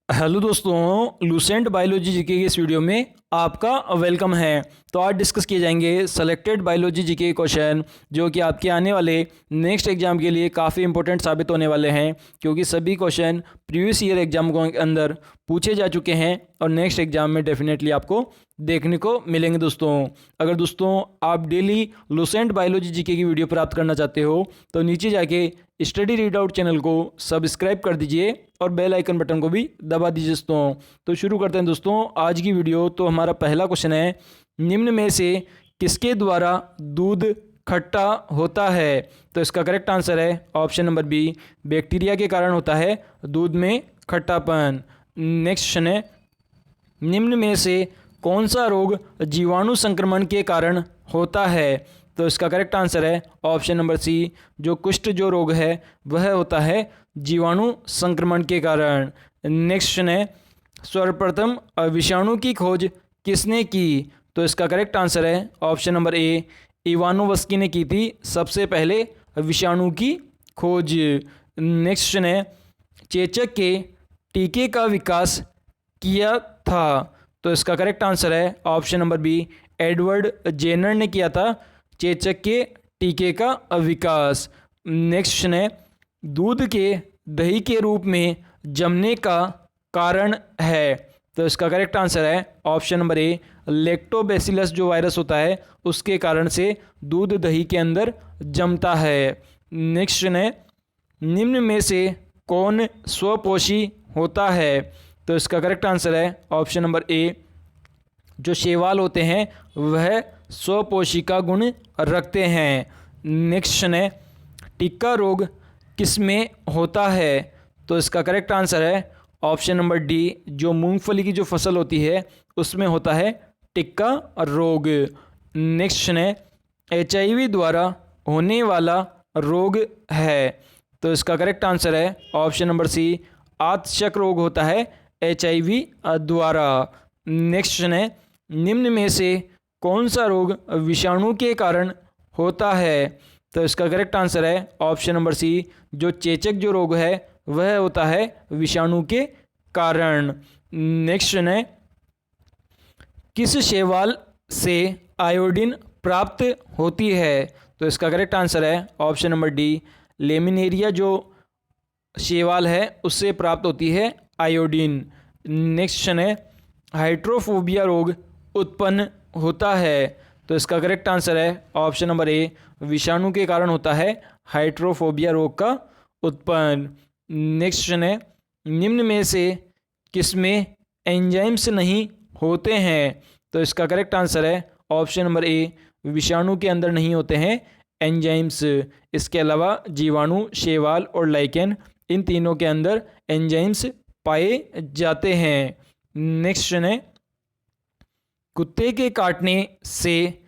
Hello दोस्तों, Lucent biology GK के इस वीडियो में आपका वेलकम है। तो आज डिस्कस किए जाएंगे सेलेक्टेड बायोलॉजी जीके क्वेश्चन जो कि आपके आने वाले नेक्स्ट एग्जाम के लिए काफ़ी इंपॉर्टेंट साबित होने वाले हैं, क्योंकि सभी क्वेश्चन प्रीवियस ईयर एग्जाम के अंदर पूछे जा चुके हैं और नेक्स्ट एग्जाम में डेफिनेटली आपको देखने को मिलेंगे। अगर दोस्तों आप डेली लूसेंट बायोलॉजी जीके की वीडियो प्राप्त करना चाहते हो तो नीचे जाके स्टडी रीड आउट चैनल को सब्सक्राइब कर दीजिए और बेल आइकन बटन को भी दबा दीजिए दोस्तों। तो शुरू करते हैं दोस्तों आज की वीडियो। तो हमारा पहला क्वेश्चन है, निम्न में से किसके द्वारा दूध खट्टा होता है? तो इसका करेक्ट आंसर है ऑप्शन नंबर बी, बैक्टीरिया के कारण होता है दूध में खट्टापन। नेक्स्ट क्वेश्चन है, निम्न में से कौन सा रोग जीवाणु संक्रमण के कारण होता है? तो इसका करेक्ट आंसर है ऑप्शन नंबर सी, जो कुष्ठ जो रोग है वह होता है जीवाणु संक्रमण के कारण। नेक्स्ट क्वेश्चन है, सर्वप्रथम विषाणु की खोज किसने की? तो इसका करेक्ट आंसर है ऑप्शन नंबर ए, इवानोवस्की ने की थी सबसे पहले विषाणु की खोज। नेक्स्ट क्वेश्चन है, चेचक के टीके का विकास किया था? तो इसका करेक्ट आंसर है option number B, Edward Jenner ने किया था चेचक के टीके का विकास। नेक्स्ट क्वेश्चन है, दूध के दही के रूप में जमने का कारण है? तो इसका करेक्ट आंसर है ऑप्शन नंबर ए, लैक्टोबैसिलस जो वायरस होता है उसके कारण से दूध दही के अंदर जमता है। नेक्स्ट क्वेश्चन है, निम्न में से कौन स्वपोषी होता है? तो इसका करेक्ट आंसर है ऑप्शन नंबर ए, जो शैवाल होते हैं वह स्वपोषिका गुण रखते हैं। नेक्स्ट क्वेश्चन है, टिक्का रोग किसमें होता है? तो इसका करेक्ट आंसर है ऑप्शन नंबर डी, जो मूंगफली की जो फसल होती है उसमें होता है टिक्का रोग। नेक्स्ट क्वेश्चन है, HIV द्वारा होने वाला रोग है? तो इसका करेक्ट आंसर है ऑप्शन नंबर सी, आतशक रोग होता है HIV द्वारा। नेक्स्ट क्वेश्चन है, निम्न में से कौन सा रोग विषाणु के कारण होता है? तो इसका करेक्ट आंसर है ऑप्शन नंबर सी, जो चेचक जो रोग है वह होता है विषाणु के कारण। नेक्स्ट क्वेश्चन है, किस शैवाल से आयोडीन प्राप्त होती है? तो इसका करेक्ट आंसर है ऑप्शन नंबर डी, लेमिनेरिया जो शैवाल है उससे प्राप्त होती है आयोडीन। नेक्स्ट क्वेश्चन है, हाइड्रोफोबिया रोग उत्पन्न होता है? तो इसका करेक्ट आंसर है ऑप्शन नंबर ए, विषाणु के कारण होता है हाइड्रोफोबिया रोग का उत्पन्न। नेक्स्ट क्वेश्चन है, निम्न में से किसमें एंजाइम्स नहीं होते हैं? तो इसका करेक्ट आंसर है ऑप्शन नंबर ए, विषाणु के अंदर नहीं होते हैं एंजाइम्स। इसके अलावा जीवाणु, शैवाल और लाइकेन, इन तीनों के अंदर एंजाइम्स पाए जाते हैं। नेक्स्ट क्वेश्चन है, कुत्ते के काटने से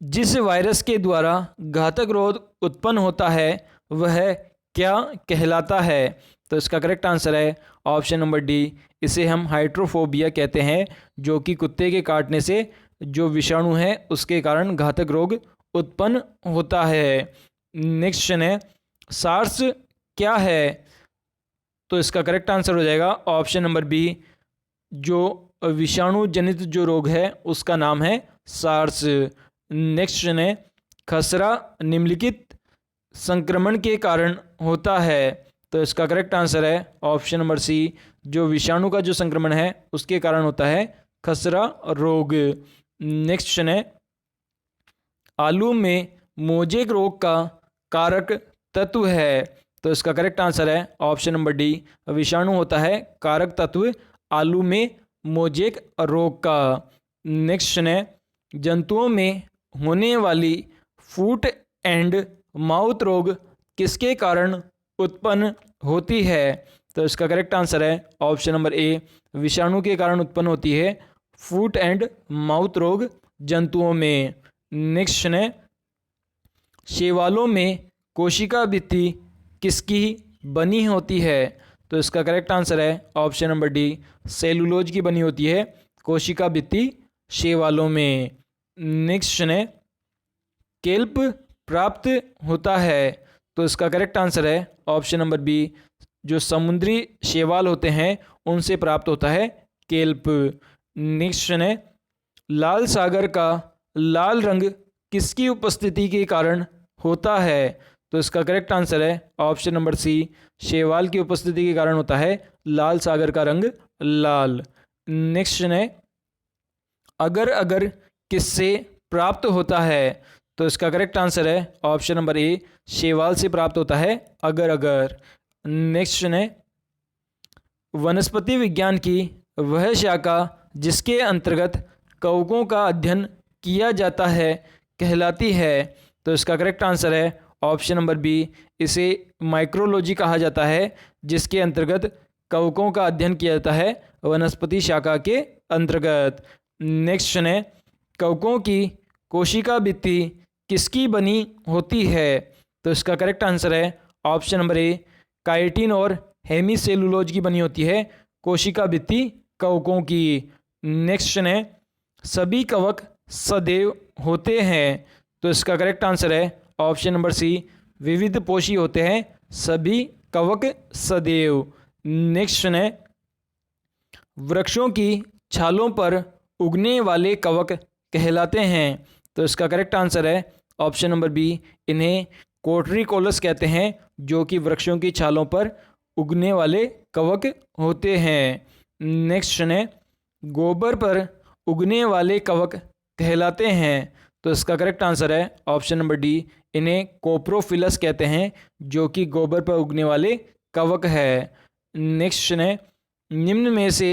जिस वायरस के द्वारा घातक रोग उत्पन्न होता है वह क्या कहलाता है? तो इसका करेक्ट आंसर है ऑप्शन नंबर डी, इसे हम हाइड्रोफोबिया कहते हैं, जो कि कुत्ते के काटने से जो विषाणु है उसके कारण घातक रोग उत्पन्न होता है। नेक्स्ट क्वेश्चन है, सार्स क्या है? तो इसका करेक्ट आंसर हो जाएगा ऑप्शन नंबर बी, जो विषाणु जनित जो रोग है उसका नाम है सार्स। नेक्स्ट क्वेश्चन है, खसरा निम्नलिखित संक्रमण के कारण होता है? तो इसका करेक्ट आंसर है ऑप्शन नंबर सी, जो विषाणु का जो संक्रमण है उसके कारण होता है खसरा रोग। नेक्स्ट क्वेश्चन है, आलू में मोजेक रोग का कारक तत्व है? तो इसका करेक्ट आंसर है ऑप्शन नंबर डी, विषाणु होता है कारक तत्व आलू में मोजेक रोग का। नेक्स्ट क्वेश्चन है, जंतुओं में होने वाली फूट एंड माउथ रोग किसके कारण उत्पन्न होती है? तो इसका करेक्ट आंसर है ऑप्शन नंबर ए, विषाणु के कारण उत्पन्न होती है फूट एंड माउथ रोग जंतुओं में। नेक्स्ट क्वेश्चन है, शैवालों में कोशिका भित्ति किसकी बनी होती है? तो इसका करेक्ट आंसर है ऑप्शन नंबर डी, सेलुलोज की बनी होती है कोशिका भित्ति शैवालों में। नेक्स्ट क्वेश्चन है, केल्प प्राप्त होता है? तो इसका करेक्ट आंसर है ऑप्शन नंबर बी, जो समुद्री शैवाल होते हैं उनसे प्राप्त होता है केल्प। नेक्स्ट क्वेश्चन है, लाल सागर का लाल रंग किसकी उपस्थिति के कारण होता है? तो इसका करेक्ट आंसर है ऑप्शन नंबर सी, शैवाल की उपस्थिति के कारण होता है लाल सागर का रंग लाल। नेक्स्ट क्वेश्चन है, अगर अगर किससे प्राप्त होता है? तो इसका करेक्ट आंसर है ऑप्शन नंबर ए, शैवाल से प्राप्त होता है अगर अगर। नेक्स्ट क्वेश्चन है, वनस्पति विज्ञान की वह शाखा जिसके अंतर्गत कवकों का अध्ययन किया जाता है कहलाती है? तो इसका करेक्ट आंसर है ऑप्शन नंबर बी, इसे माइक्रोलॉजी कहा जाता है, जिसके अंतर्गत कवकों का अध्ययन किया जाता है वनस्पति शाखा के अंतर्गत। नेक्स्ट क्वेश्चन है, कवकों की कोशिका भित्ति किसकी बनी होती है? तो इसका करेक्ट आंसर है ऑप्शन नंबर ए, काइटिन और हेमीसेलुलोज की बनी होती है कोशिका भित्ति कवकों की। नेक्स्ट क्वेश्चन है, सभी कवक सदैव होते हैं? तो इसका करेक्ट आंसर है ऑप्शन नंबर सी, विविध पोषी होते हैं सभी कवक सदैव। नेक्स्ट क्वेश्चन है, वृक्षों की छालों पर उगने वाले कवक कहलाते हैं? तो इसका करेक्ट आंसर है ऑप्शन नंबर बी, इन्हें कोट्रिकोलस कहते हैं, जो कि वृक्षों की छालों पर उगने वाले कवक होते हैं। नेक्स्ट क्वेश्चन है, गोबर पर उगने वाले कवक कहलाते हैं? तो इसका करेक्ट आंसर है ऑप्शन नंबर डी, इन्हें कोप्रोफिलस कहते हैं, जो कि गोबर पर उगने वाले कवक है। नेक्स्ट क्वेश्चन है, निम्न में से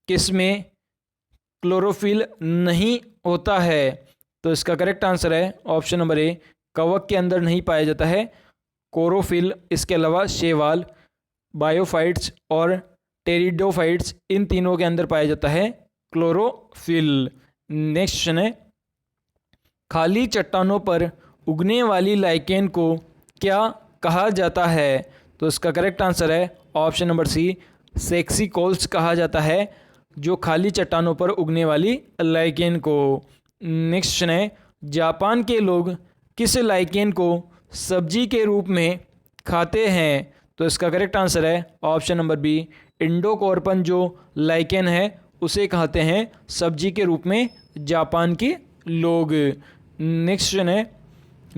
किसमें क्लोरोफिल नहीं होता है? तो इसका करेक्ट आंसर है ऑप्शन नंबर ए, कवक के अंदर नहीं पाया जाता है क्लोरोफिल। इसके अलावा शैवाल, बायोफाइट्स और टेरिडोफाइट्स, इन तीनों के अंदर पाया जाता है क्लोरोफिल। नेक्स्ट क्वेश्चन है, खाली चट्टानों पर उगने वाली लाइकेन को क्या कहा जाता है? तो इसका करेक्ट आंसर है ऑप्शन नंबर सी, सेक्सिकोल्स कहा जाता है, जो खाली चट्टानों पर उगने वाली लाइकेन को। नेक्स्ट क्वेश्चन है, जापान के लोग किस लाइकेन को सब्जी के रूप में खाते हैं? तो इसका करेक्ट आंसर है ऑप्शन नंबर बी, इंडोकॉर्पन जो लाइकेन है उसे खाते हैं सब्जी के रूप में जापान के लोग। नेक्स्ट क्वेश्चन है,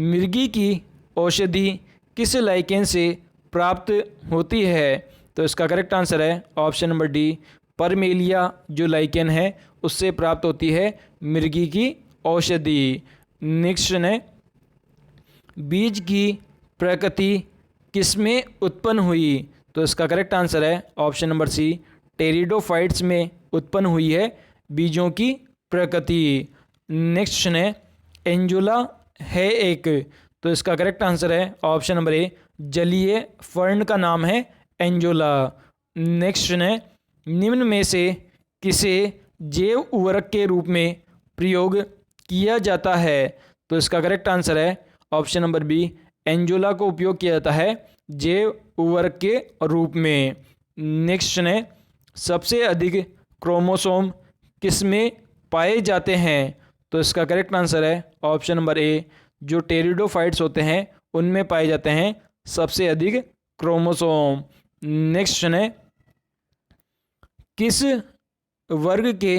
मिर्गी की औषधि किस लाइकेन से प्राप्त होती है? तो इसका करेक्ट आंसर है ऑप्शन नंबर डी, परमेलिया जो लाइकेन है उससे प्राप्त होती है मिर्गी की औषधि। नेक्स्ट क्वेश्चन है, बीज की प्रकृति किसमें उत्पन्न हुई? तो इसका करेक्ट आंसर है ऑप्शन नंबर सी, टेरिडोफाइट्स में उत्पन्न हुई है बीजों की प्रकृति। नेक्स्ट क्वेश्चन है, एंजुला है एक? तो इसका करेक्ट आंसर है ऑप्शन नंबर ए, जलीय फर्न का नाम है एंजुला। नेक्स्ट क्वेश्चन है, निम्न में से किसे जैव उर्वरक के रूप में प्रयोग किया जाता है? तो इसका करेक्ट आंसर है ऑप्शन नंबर बी, एंजुला को उपयोग किया जाता है जैव उर्वरक के रूप में। नेक्स्ट क्वेश्चन है, सबसे अधिक क्रोमोसोम किसमें पाए जाते हैं? तो इसका करेक्ट आंसर है ऑप्शन नंबर ए, जो टेरिडोफाइट्स होते हैं उनमें पाए जाते हैं सबसे अधिक क्रोमोसोम। नेक्स्ट क्वेश्चन है, किस वर्ग के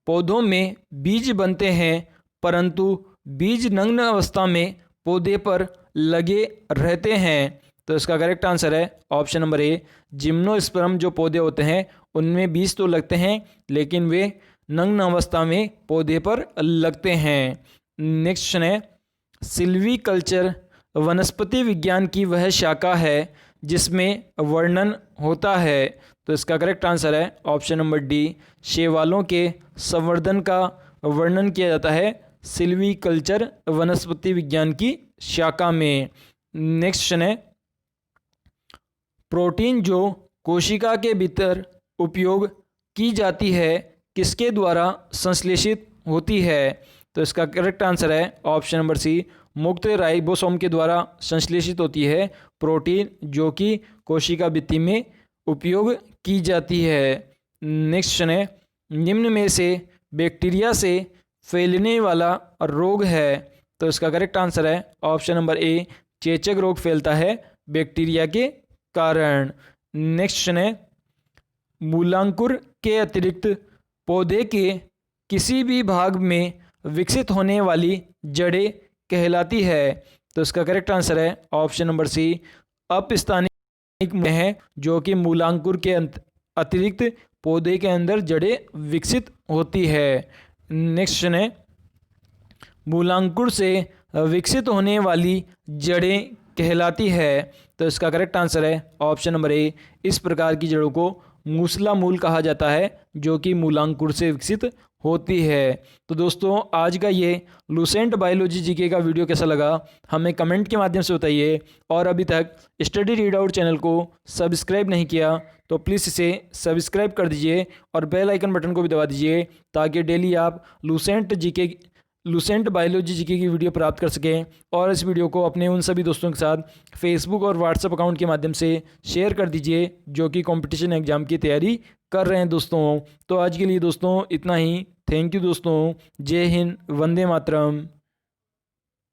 पौधों में बीज बनते हैं परंतु बीज नग्न अवस्था में पौधे पर लगे रहते हैं? तो इसका करेक्ट आंसर है ऑप्शन नंबर ए, जिम्नोस्पर्म जो पौधे होते हैं उनमें बीज तो लगते हैं लेकिन वे नग्न अवस्था में पौधे पर लगते हैं। नेक्स्ट क्वेश्चन है, सिल्वीकल्चर वनस्पति विज्ञान की वह शाखा है जिसमें वर्णन होता है? तो इसका करेक्ट आंसर है ऑप्शन नंबर डी, शैवालों के संवर्धन का वर्णन किया जाता है सिल्वीकल्चर वनस्पति विज्ञान की शाखा में। नेक्स्ट क्वेश्चन है, प्रोटीन जो कोशिका के भीतर उपयोग की जाती है किसके द्वारा संश्लेषित होती है? तो इसका करेक्ट आंसर है ऑप्शन नंबर सी, मुक्त राइबोसोम के द्वारा संश्लेषित होती है प्रोटीन, जो कि कोशिका भित्ति में उपयोग की जाती है। नेक्स्ट क्वेश्चन है, निम्न में से बैक्टीरिया से फैलने वाला रोग है? तो इसका करेक्ट आंसर है ऑप्शन नंबर ए, चेचक रोग फैलता है बैक्टीरिया के कारण। नेक्स्ट क्वेश्चन है, मूलांकुर के अतिरिक्त पौधे के किसी भी भाग में विकसित होने वाली जड़ें कहलाती है। तो इसका करेक्ट आंसर है ऑप्शन नंबर सी, अपस्थानिक में है, जो कि मूलांकुर के अतिरिक्त पौधे के अंदर जड़ें विकसित होती है। नेक्स्ट क्वेश्चन है, मूलांकुर से विकसित होने वाली जड़ें कहलाती है। तो इसका करेक्ट आंसर है ऑप्शन नंबर ए, इस प्रकार की जड़ों को मूसला मूल कहा जाता है, जो कि मूलांकुर से विकसित होती है। तो दोस्तों आज का ये लूसेंट बायोलॉजी जीके का वीडियो कैसा लगा हमें कमेंट के माध्यम से बताइए, और अभी तक स्टडी रीड आउट चैनल को सब्सक्राइब नहीं किया तो प्लीज़ इसे सब्सक्राइब कर दीजिए और बेल आइकन बटन को भी दबा दीजिए, ताकि डेली आप लूसेंट बायोलॉजी जीके की वीडियो प्राप्त कर सकें। और इस वीडियो को अपने उन सभी दोस्तों के साथ फेसबुक और व्हाट्सएप अकाउंट के माध्यम से शेयर कर दीजिए जो कि कंपटीशन एग्जाम की तैयारी कर रहे हैं दोस्तों। तो आज के लिए दोस्तों इतना ही। थैंक यू दोस्तों। जय हिंद, वंदे मातरम।